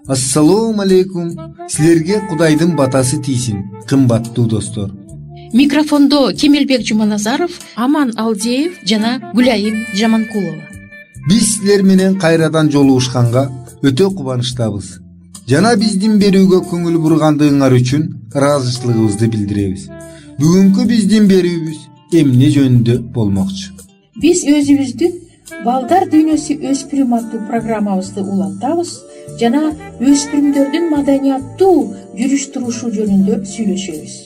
Ассалому алейкум. Силерге Кудайдын батасы тийсин, кымбаттуу достор. Микрофондо Кемелбек Жуманазаров, Аман Алдеев жана Гүлайым Жаманкулова. Биз силер менен кайрадан жолугушканга өтө кубанычтабыз. Жана биздин берүүгө көңүл бургандыгыңар үчүн ыраазычылыгыбызды билдиребиз. Бүгүнкү биздин берүүбүз эмне жөнүндө болмокчу? Биз өзүбүздүн Балдар дүйнөсү өспүрүм аттуу программабызды улантабыз жана өспүрүмдөрдүн маданияттуу жүрүш турушу жөнүндө сүйлөшөбүз.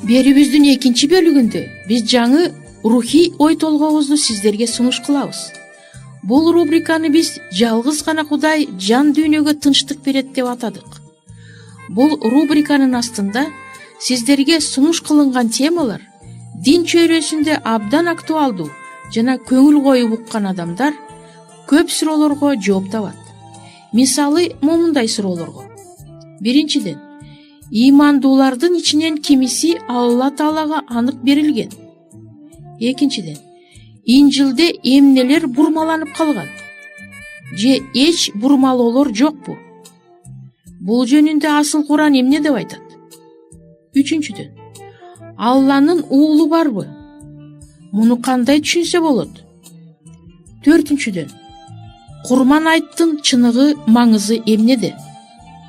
Берүүбүздүн экинчи бөлүгүндө биз жаңы рухий ой толгообузду сиздерге сунуш кылабыз. Бул рубриканы биз жалгыз гана Кудай жан дүйнөгө тынчтык берет деп атадык. Бул рубриканын астында сиздерге сунуш кылынган темалар дин чөйрөсүндө абдан актуалдуу жана көңүл коюп уккан адамдар көп суроолорго жооп табат. Мисалы момундай суроолорго: биринчиден, ыймандуулардын ичинен кимиси Алла Таалага анык берилген? Экинчиден, Инжилде эмнелер бурмаланып калган? Же эч бурмалоолор жокпу? Бул жөнүндө асыл Куран эмне деп айтат? Үчүнчүдөн, Алланын уулу барбы? Муну кандай түшүнсө болот? Төртүнчүдөн, Курман айттын чыныгы маңызы эмнеде?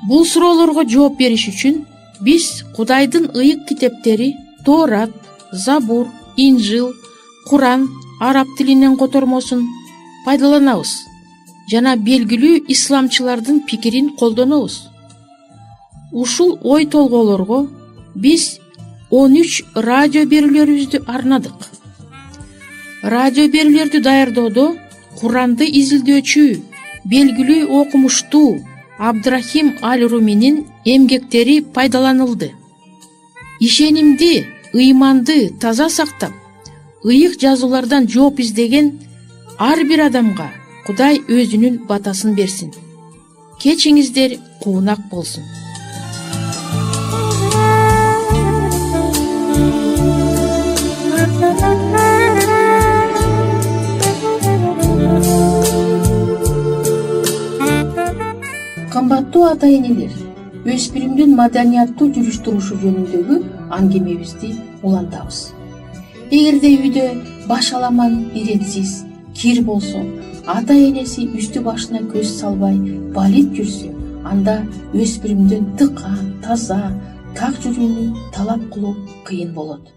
Бул суроолорго жооп бериш үчүн биз Кудайдын ыйык китептери Тоорат, Забур, Инжил, Куран араб тилинен котормосун пайдаланабыз жана белгилүү исламчылардын пикирин колдонобуз. Ушул ой толгоолорго биз 13 радио берүүлөрүбүздү арнадык. Радио берүүлөрдү даярдоодо Куранды изилдөөчү, белгилүү окумуштуу Абдрахим Аль-Руминин эмгектери пайдаланылды. Ишенимди, ыйманды таза сактап, ыйык жазуулардан жооп издеген ар бир адамга Кудай өзүнүн батасын берсин. Кечиңиздер куунак болсун. Кымбаттуу ата-энелер, өспүрүмдүн маданияттуу жүрүш турушу жөнүндөгү аңгемебизди улантабыз. Эгерде үйдө башаламан иретсиз кир болсо, ата-энеси үстү башына көз салбай балит жүрсө, анда өспүрүмдүн тыкан, таза, так жүрүүнү талап кылуу кыйын болот.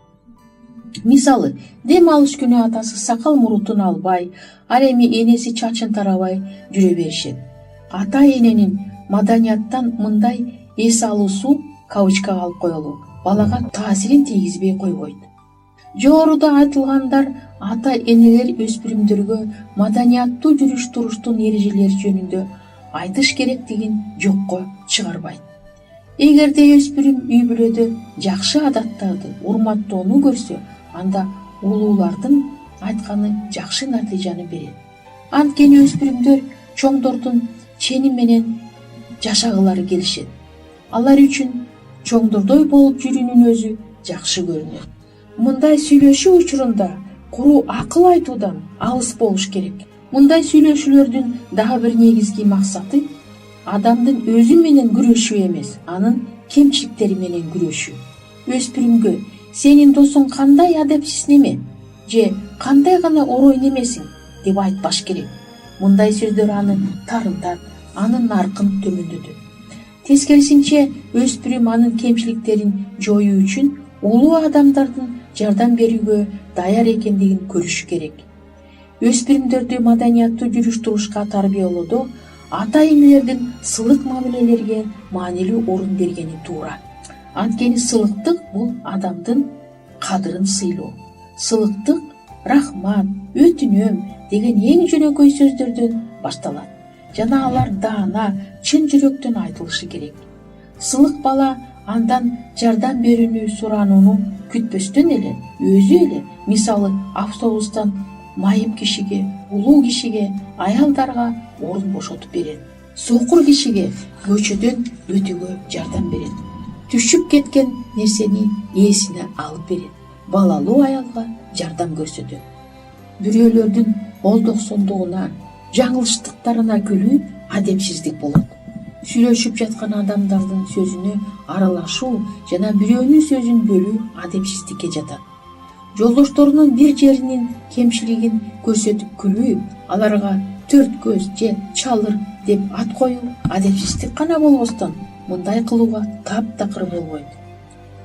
Мисалы, дем алыш күнү атасы сакал мурутун албай, ал эми энеси чачын тарабай жүрө беришет. Ата-эненин маданияттан мындай эс алуусу кабычкага алып коелу, балага таасирин тийгизбей койбойт. Жогоруда айтылгандар ата-энелер өспүрүмдөргө маданияттуу жүрүш туруштун эрежелери жөнүндө айтыш керектигин жокко чыгарбайт. Эгерде өспүрүм үй бүлөдө жакшы адаттарды урматтоону көрсө, анда улуулардын айтканы жакшы натыйжаны берет. Анткени өспүрүмдөр чоңдордун ченим менен жашагылары келишет. Алар үчүн чоңдордой болуп жүрүүнүн өзү жакшы көрүнөт. Мындай сүйлөшүү учурунда куру акыл айтуудан алыс болуш керек. Мындай сүйлөшүүлөрдүн дагы бир негизги максаты адамдын өзү менен күрөшүү эмес, анын кемчиликтери менен күрөшүү. Өспүрүмгө сенин досуң кандай адепсиз неме же кандай гана орой немесиң деп айтпаш керек. Мындай сөздөр аны тарымтат, анын наркын төмөндөтөт. Тескерисинче, өспүрүм анын кемчиликтерин жоюу үчүн улуу адамдардын жардам берүүгө даяр экендигин көрүш керек. Өспүрүмдөрдү маданияттуу жүрүш турушка тарбиялоодо ата-энелердин сылык мамилелерге маанилүү орун бергени туура. Анткени сылыктык бул адамдын кадырын сыйлоо. Сылыктык рахмат, өтүнөм деген эң жөнөкөй сөздөрдөн башталат. жана алар даана, чын жүрөктөн айтылышы керек. Сылык бала андан жардам берүүнү суранууну күтпөстөн эле өзү эле, мисалы автобустан майып кишиге, улуу кишиге, аялдарга орун бошотуп берет. Сокур кишиге көчөдөн өтүүгө жардам берет. Түшүп кеткен нерсени ээсине алып берет. Балалуу аялга жардам көрсөтөт. Бирөөлөрдүн олдоксондугуна, жаңылыштыктарына күлүү адепсиздик болот. Сүйлөшүп жаткан адамдардын сөзүнө аралашуу жана бирөөнүн сөзүн бөлүү адепсиздикке жатат. Жолдошторунун бир жеринин кемчилигин көрсөтүп күлүү, аларга төрт көз же чалыр деп ат коюу адепсиздик гана болбостон, мындай кылууга таптакыр болбойт.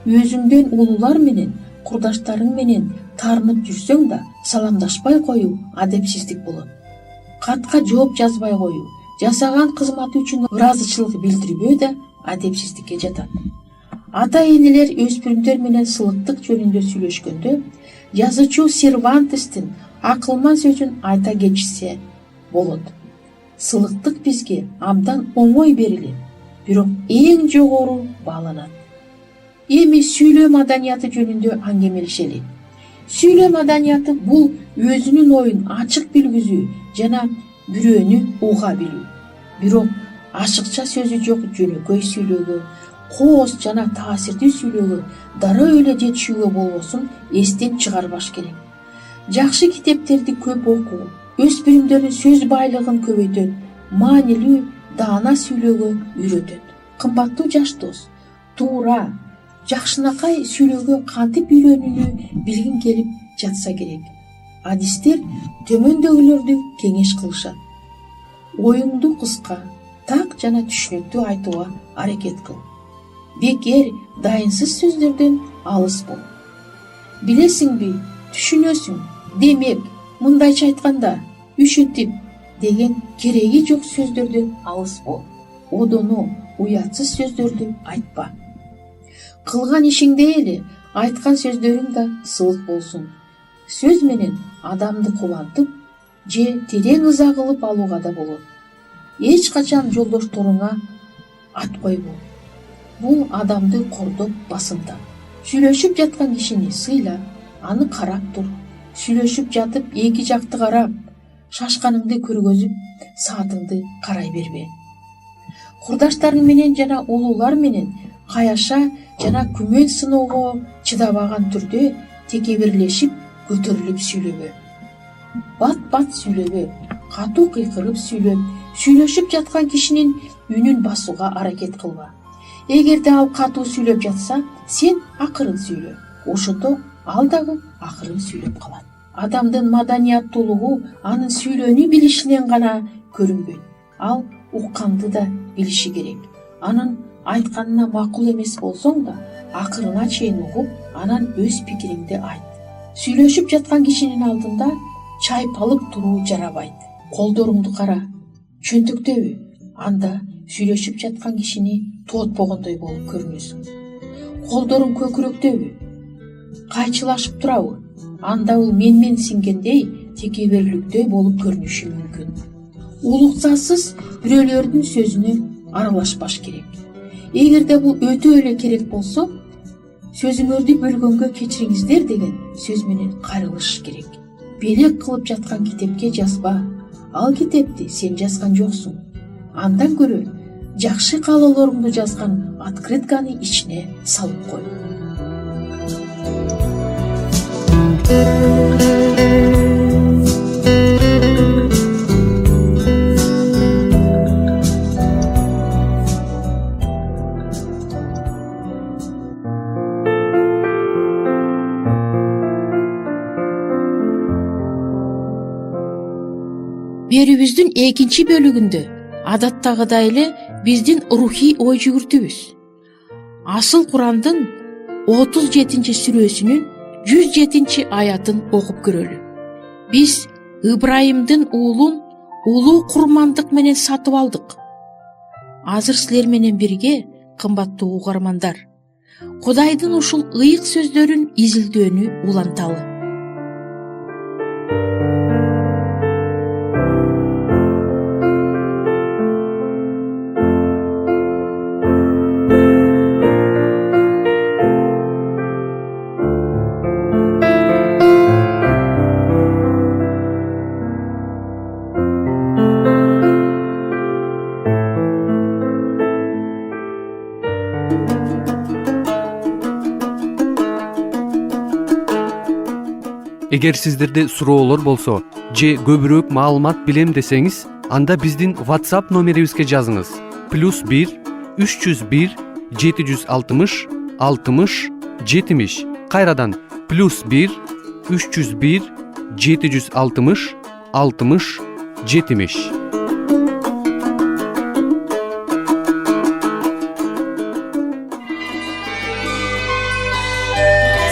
Өзүңдөн улуулар менен, курдаштарың менен таарынып жүрсөң да саламдашпай коюу адепсиздик болот. Катка жооп жазбай коюу, жасаган кызматы үчүн ыраазычылык билдирбөө да адепсиздикке жатат. Ата-энелер өспүрүмдөр менен сылыктык жөнүндө сүйлөшкөндө, жазуучу Сервантестин акылман сөзүн айта кетишсе болот. Сылыктык бизге абдан оңой берилет, бирок эң жогору бааланат. Эми сүйлөө маданияты жөнүндө аңгемелешели. Сүйлөө маданияты бул өзүнүн оюн ачык билгизүү жана бирөөнү уга билүү. Бирок ашыкча сөзү жок жөнөкөй сүйлөөгө, кооз жана таасирдүү сүйлөөгө дароо эле жетишүүгө болбосун эстен чыгарбаш керек. Жакшы китептерди көп окуу, өспүрүмдөрдүн сөз байлыгын көбөйтөт, маанилүү, даана сүйлөөгө үйрөтөт. Кымбаттуу жаш дос, туура, жакшынакай сүйлөөгө кантип үйрөнүүнү билгиң келип жатса керек. Адистер төмөндөгүлөрдү кеңеш кылышат. Оюңду кыска, так жана түшүнүктүү айтууга аракет кыл. Бекер, дайынсыз сөздөрдөн алыс бол. Билесиңби, түшүнөсүң, демек, мындайча айтканда, үшүнтип деген кереги жок сөздөрдөн алыс бол. Одону, уятсыз сөздөрдү айтпа. Кылган ишиңде эле айткан сөздөрүң да сылык болсун. Сөз менен адамды кубантып же терең ыза кылып алууга да болот. Эч качан жолдошторуңа ат койбо. Бул адамды кордоп басымдап. Сүйлөшүп жаткан кишини сыйла, аны карап тур. Сүйлөшүп жатып эки жакты карап, шашканыңды көргөзүп, саатыңды карай бербе. Курдаштарың менен жана улуулар менен каяша жана күмөн сыноого чыдабаган түрдө текебирлешип, көтөрүлүп сүйлөбө. Бат-бат сүйлөбө, катуу кыйкырып сүйлөп, сүйлөшүп жаткан кишинин үнүн басууга аракет кылба. Эгерде ал катуу сүйлөп жатса, сен акырын сүйлө. Ошондо ал дагы акырын сүйлөп калат. Адамдын маданияттуулугу анын сүйлөөнү билишинен гана көрүнбөйт. Ал укканды да билиши керек. Анын айтканына макул эмес болсоң да, акырына чейин угуп, анан өз пикириңди айт. Сүйлөшүп жаткан кишинин алдында чайпалып туруу жарабайт. Колдоруңду кара, чөнтөктөбү, анда сүйлөшүп жаткан кишини тоотпогондой болуп көрүнөсүң. Колдоруң көкүрөктөбү, кайчылашып турабы, анда бул менмен сиңгендей текеберликтөй болуп көрүнүшү мүмкүн. Улуксасыз бирөөлөрдүн сөзүнө аралашпаш керек. Эгерде бул өтө эле керек болсо, сөзүңөрдү бөлгөнгө кечириңиздер деген сөз менен кайрылыш керек. Белек кылып жаткан китепке жазба. Ал китепти сен жазган жоксуң. Андан көрө жакшы каалоолоруңду жазган открытканы ичине салып кой. Берүүбүздүн экинчи бөлүгүндө адаттагыдай эле биздин рухий ой жүгүртүбүз. Асыл Курандын 37-сүрөсүнүн 107-аятын окуп көрөлү. Биз Ыбрайымдын уулун улуу курмандык менен сатып алдык. Азыр силер менен бирге, кымбаттуу угармандар, Кудайдын ушул ыйык сөздөрүн изилдөөнү уланталы. Эгер сиздерде суроолор болсо же көбүрөөк маалымат билем десеңиз, анда биздин WhatsApp номерибизге жазыңыз. +1 301 760 60 70. Кайрадан +1 301 760 60 70.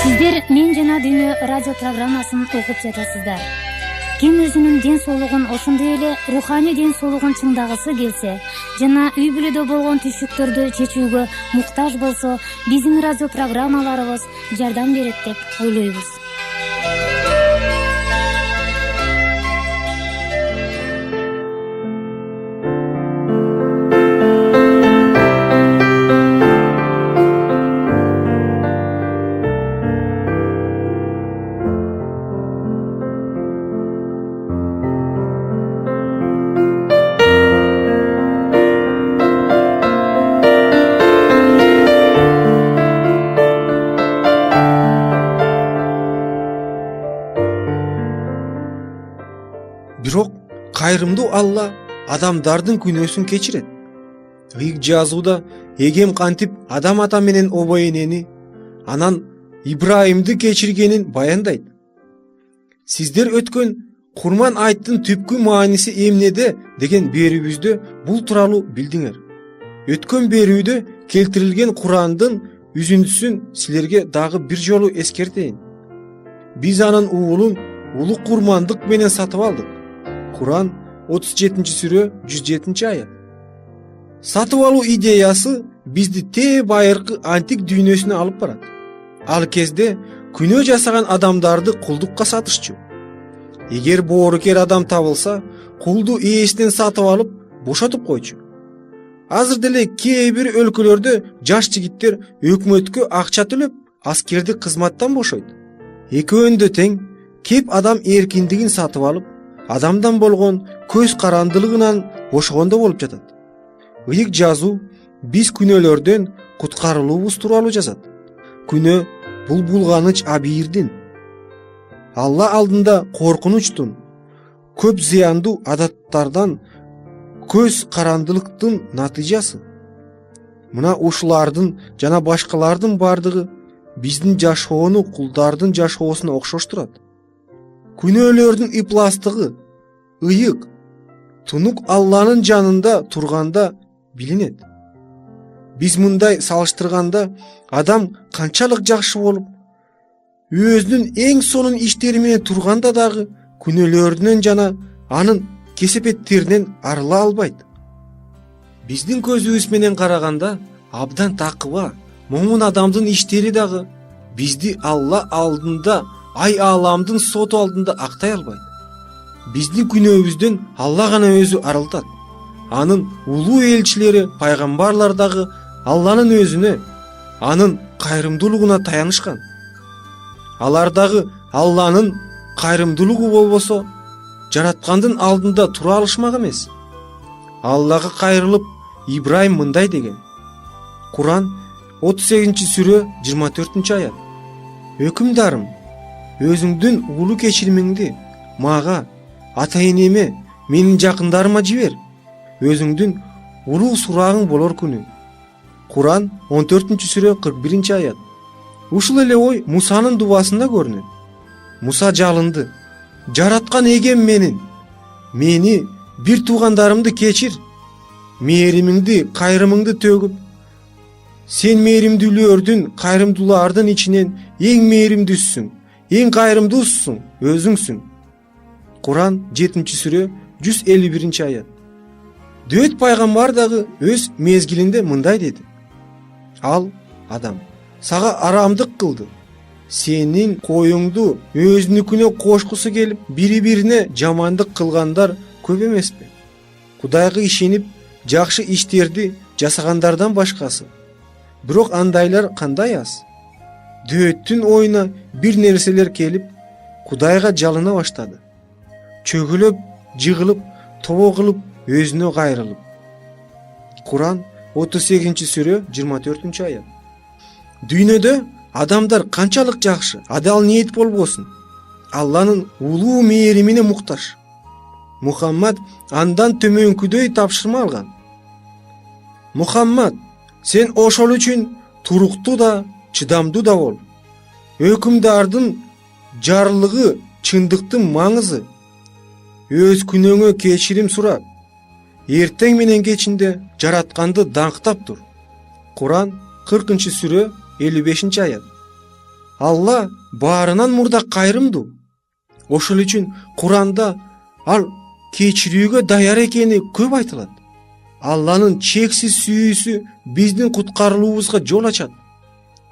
Сиздер Мен жана Дүйнө радио программасын угуп жатасыздар. Ким өзүнүн ден соолугун, ошондой эле руханий ден соолугун чыңдагысы келсе жана үй бүлөдө болгон түйшүктөрдү чечүүгө муктаж болсо, биздин радио программаларыбыз жардам берет деп ойлойбуз. Бирок кайрымдуу Алла адамдардын күнөөсүн кечирет. Ыйык жазууда эгем кантип адам ата менен обо энени, анан Ибрайымды кечиргенин баяндайт. Сиздер өткөн Курман айттын түпкү мааниси эмнеде деген берүүбүздө бул тууралуу билдиңер. Өткөн берүүдө келтирилген Курандын үзүндүсүн силерге дагы бир жолу эскертейин. Биз анын уулун улук курмандык менен сатып алдык. Куран 37-сүрө 107-аят. Сатып алуу идеясы бизди байыркы антик дүйнөсүнө алып барат. Ал кезде күнөө жасаган адамдарды кулдукка сатышчу. Эгер боорукер адам табылса, кулду ээсинен сатып алып, бошотуп койчу. Азыр деле кээ бир өлкөлөрдө жаш жигиттер өкмөткө акча төлөп, аскерди кызматтан бошойт. Экөөндө тең, кеп адам эркиндигин сатып алып, адамдан болгон көз карандылыгынан бошогондо болуп жатат. Ыйык жазуу биз күнөөлөрдөн куткарылуубуз тууралуу жазат. Күнөө бул булганыч абийирдин, Алла алдында коркунучтун, көп зыяндуу адаттардан көз карандылыктын натыйжасы. Мына ушулардын жана башкалардын бардыгы биздин жашоону кулдардын жашоосуна окшоштурат. Күнөөлөрдүн ыпластыгы, ыйык, тунук Алланын жанында турганда билинет. Биз мындай салыштырганда адам канчалык жакшы болуп, өзүнүн эң сонун иштери менен турганда дагы күнөөлөрүнөн жана анын кесепеттеринен арыла албайт. Биздин көзүбүз менен караганда абдан такыба, момун адамдын иштери дагы бизди Алла алдында, ай аламдын соту алдында актай албайт. Биздин күнөөбүздөн Алла гана өзү арылтат. Анын улуу элчилери, пайгамбарлар дагы Алланын өзүнө, анын кайрымдуулугуна таянышкан. Алар дагы Алланын кайрымдуулугу болбосо, жараткандын алдында тура алышмак эмес. Аллага кайрылып, Ибрайым мындай деген. Куран 38-сүрө 24-аят. Өкүмдарым, өзүңдүн улуу кечиримиңди мага, ата-энеме, менин жакындарыма жибер. Өзүңдүн улуу сурагың болор күнү. Куран 14-сүрө 41-аят. Ушул эле ой Мусанын дубасында көрүнөт. Муса жалынды. Жараткан эгем мени бир туугандарымды кечир. Мээримиңди, кайрымыңды төгүп, сен мээримдүүлөрдүн, кайрымдуулардын ичинен эң мээримдүүсүң, эң кайрымдуусуң, өзүңсүң. Куран 7-сүрө 151-аят. Дөт пайгамбар дагы өз мезгилинде мындай деди. Ал адам сага арамдык кылды. Сенин коюңду өзүнүкүнө кошкусу келип, бири-бирине жамандык кылгандар көп эмеспи? Кудайга ишенип, жакшы иштерди жасагандардан башкасы. Бирок андайлар кандай аз? Дөттүн оюна бир нерселер келип, Кудайга жалына баштады. Чөгүлөп, жыгылып, тобо кылып, өзүнө кайрылып. Куран 38-сүрө 24-аят. Дүйнөдө адамдар канчалык жакшы, адал ниет болбосун, Алланын улуу мээримине муктаж. Мухаммад андан төмөнкүдөй тапшырма алган. Мухаммад, сен ошол үчүн туруктуу да, чыдамдуу да бол. Өкүмдардын жарлыгы чындыктын маңызы. Өз күнөөңө кечирим сурап, эртең менен кечинде жаратканды даңктап тур. Куран 40-сүрө 55-аят. Алла баарынан мурда кайрымдуу. Ошол үчүн Куранда ал кечирүүгө даяр экени көп айтылат. Алланын чексиз сүйүүсү биздин куткарылуубузга жол ачат.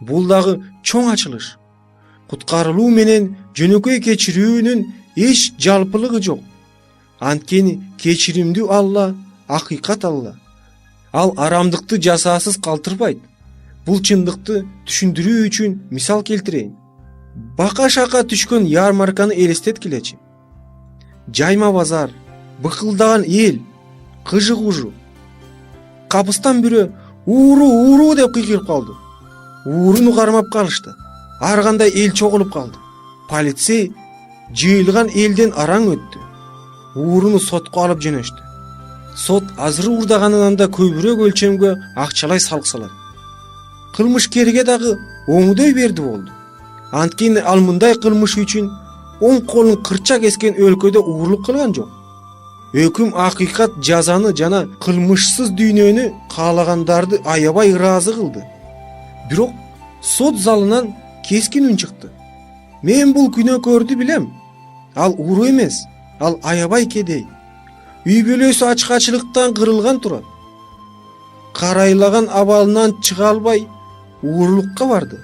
Бул дагы чоң ачылыш. Куткарылуу менен жөнөкөй кечирүүнүн эч жалпылыгы жок. Анткени кечиримдүү Алла акыйкат Алла. Ал арамдыкты жасаасыз калтырбайт. Бул чындыкты түшүндүрүү үчүн мисал келтирейин. Бака шака түшкөн ярмарканы элестеткилечи. Жайма базар, быкылдаган эл, кыжы-кужу. Капыстан бирөө ууру деп кыйкырып калды. Ууруну кармап калышты. Ар кандай эл чогулуп калды. Полицей жыйылган элден араң өттү. Ууруну сотко алып жөнөштү. Сот азыр уурдаганынан да көбүрөөк өлчөмгө акчалай салык салат. Кылмышкерге дагы оңдой берди болду. Анткени ал мындай кылмыш үчүн оң колун кырча кескен өлкөдө уурлук кылган жок. Өкүм акыйкат жазаны жана кылмышсыз дүйнөнү каалагандарды аябай ыраазы кылды. Бирок сот залынан кескин үн чыкты. Мен бул күнөөкөрдү билем. Ал ууру эмес, ал аябай кедей. Үй бүлөсү ачкачылыктан кырылган турат. Карайлаган абалынан чыга албай уурлукка барды.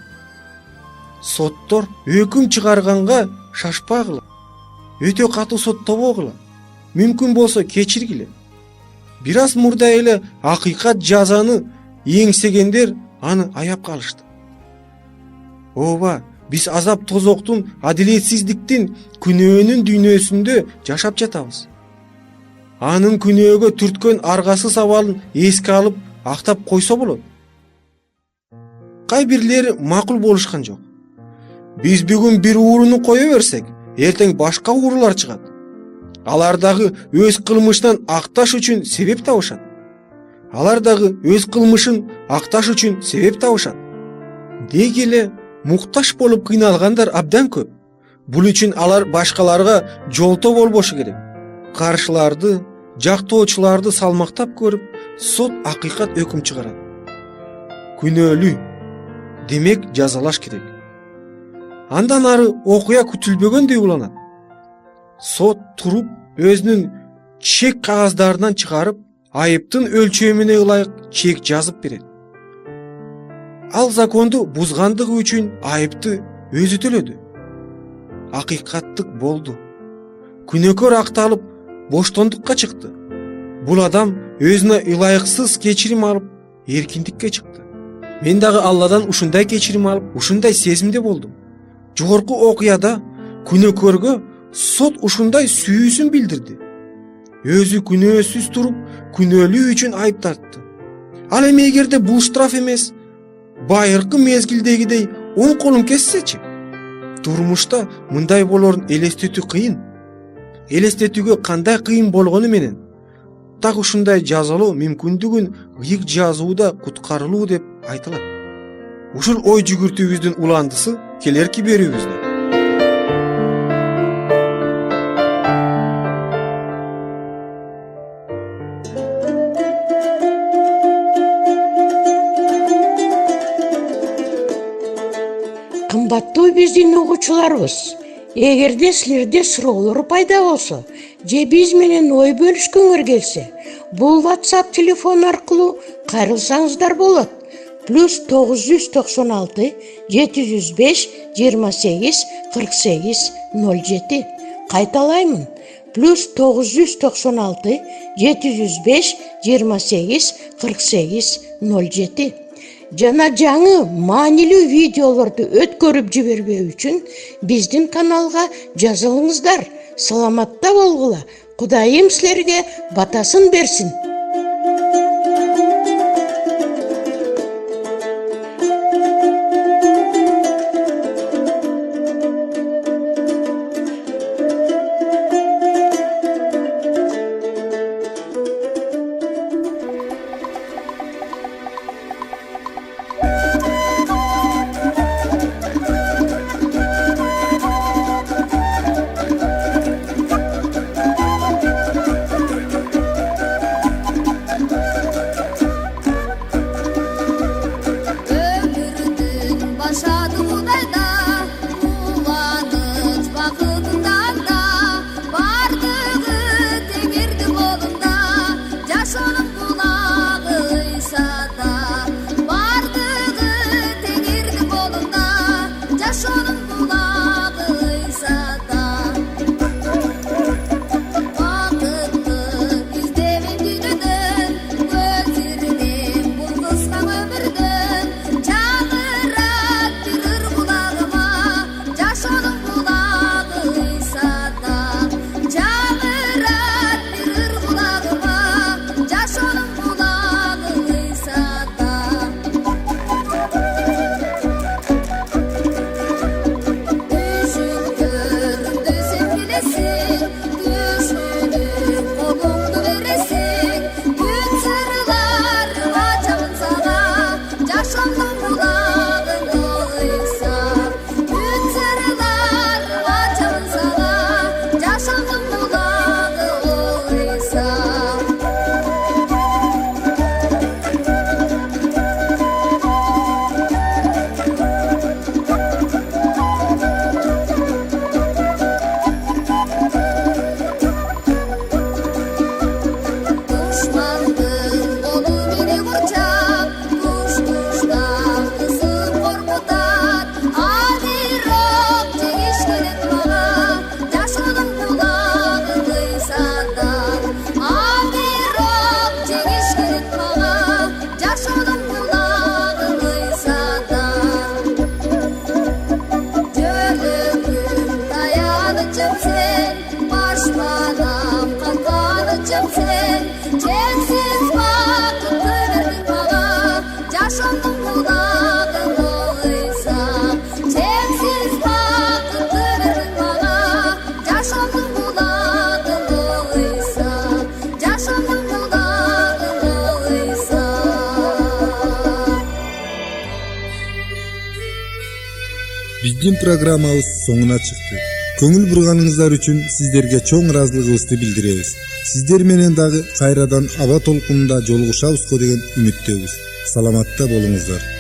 Соттор өкүм чыгарганга шашпагыла. Өтө катуу соттобогула. Мүмкүн болсо кечиргиле. Бир аз мурда эле акыйкат жазаны эңсегендер аны аяп калышты. Ооба, биз азап тозоктун, адилетсиздиктин, күнөөнүн дүйнөсүндө жашап жатабыз. Анын күнөөгө түрткөн аргасыз абалын эске алып актап койсо болот. Кай бирлери макул болушкан жок. Биз бүгүн бир ууруну кое берсек, эртең башка уурулар чыгат. Алар дагы өз кылмышынан акташ үчүн себеп табышат. Алар дагы өз кылмышын акташ үчүн себеп табышат. Деги эле мукташ болуп кыйналгандар абдан көп. Бул үчүн алар башкаларга жолтоо болбошу керек. Каршыларды, жактоочуларды салмактап көрүп, сот акыйкат өкүм чыгарат. Күнөөлүү, демек жазалаш керек. Андан ары окуя күтүлбөгөндөй уланат. Сот туруп, өзүнүн чек кагаздарынан чыгарып, айыптын өлчөмүнө ылайык чек жазып берет. Ал законду бузгандыгы үчүн айыпты өзү төлөдү. Акыйкаттык болду. Күнөөкөр акталып, боштондукка чыкты. Бул адам өзүнө ылайыксыз кечирим алып, эркиндикке чыкты. Мен дагы Алладан ушундай кечирим алып, ушундай сезимде болдум. Жогорку окуяда күнөөкөргө сот ушундай сүйүүсүн билдирди. Өзү күнөөсүз туруп, күнөөлүү үчүн айып тартты. Ал эми эгерде бул штраф эмес, байыркы мезгилдегидей оң колун кессечи? Турмушта мындай болорун элестетүү кыйын. Элестетүүгө кандай кыйын болгону менен так ушундай жазалоо мүмкүндүгүн ыйык жазууда куткарылуу деп айтылат. Ушул ой жүгүртүүбүздүн уландысы келерки берүүбүздө. Кымбаттуу биздин угуучуларыбыз, эгерде силерде суроолор пайда болсо же биз менен ой бөлүшкүңөр келсе, бул WhatsApp телефон аркылуу кайрылсаңыздар болот. +996 705 28 48 07. Кайталаймын. +996 705 28 48 07. Жана жаңы маанилүү видеолорду өткөрүп жибербөө үчүн биздин каналга жазылыңыздар. Саламатта болгула. Кудайым силерге батасын берсин. биздин программабыз соңуна чыкты. Көңүл бурганыңыздар үчүн сиздерге чоң ыраазылыгыбызды билдиребиз. Сиздер менен дагы кайрадан аба толкунунда жолугушабызго деген үмүттөбүз. Саламатта болуңуздар.